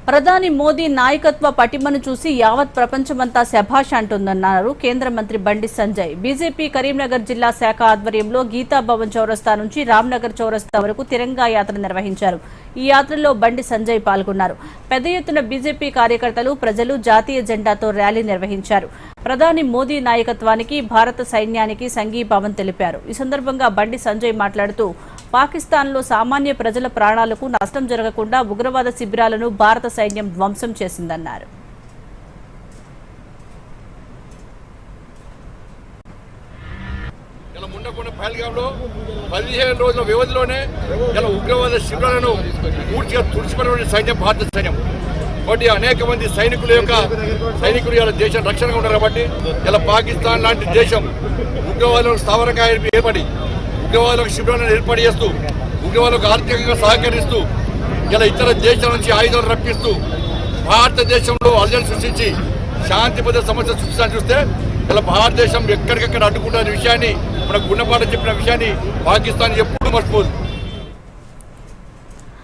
ప్రధాని మోదీ నాయకత్వ పటిమను చూసి యావత్ ప్రపంచమంతా శభాష్ అంటుందన్నారు కేంద్ర మంత్రి బండి సంజయ్. బీజేపీ కరీంనగర్ జిల్లా శాఖ ఆధ్వర్యంలో గీతా భవన్ చౌరస్తా నుంచి రామ్నగర్ చౌరస్తా వరకు తిరంగా యాత్ర నిర్వహించారు. ఈ యాత్రలో బండి సంజయ్ పాల్గొన్నారు. పెద్ద ఎత్తున బీజేపీ కార్యకర్తలు, ప్రజలు జాతీయ జెండాతో ర్యాలీ నిర్వహించారు. ప్రధాని మోదీ నాయకత్వానికి, భారత సైన్యానికి సంఘీభావం తెలిపారు. ఈ సందర్భంగా బండి సంజయ్ మాట్లాడుతూ పాకిస్తాన్లో సామాన్య ప్రజల ప్రాణాలకు నష్టం జరగకుండా ఉగ్రవాద శిబిరాలను భారత సైన్యం ధ్వంసం చేసిందన్నారు. పహల్గాంలో 15 రోజుల వ్యవధిలోనే ఉగ్రవాద శిబిరాలను పూర్తిగా తుడిచిపెట్టిన సైన్యం భారత సైన్యం. కాబట్టి అనేక మంది సైనికులు ఇలా దేశం రక్షణగా ఉన్నారు. కాబట్టి ఇలా పాకిస్తాన్ లాంటి దేశం ఉగ్రవాదులకు స్థావరంగా ఏర్పడి ఉగ్రవాదులకు శిబిరాలను ఏర్పాటు చేస్తూ ఉగ్రవాదులకు ఆర్థికంగా సహకరిస్తూ ఇలా ఇతర దేశాల నుంచి ఆయుధాలు రప్పిస్తూ భారతదేశంలో అలజడి సృష్టించి శాంతి భద్రత సమస్యలు సృష్టించాలని చూస్తే ఇలా భారతదేశం ఎక్కడికక్కడ అడ్డుకుంటున్న విషయాన్ని, మన గుణపాఠం చెప్పిన విషయాన్ని పాకిస్తాన్ ఎప్పుడూ మర్చిపోదు.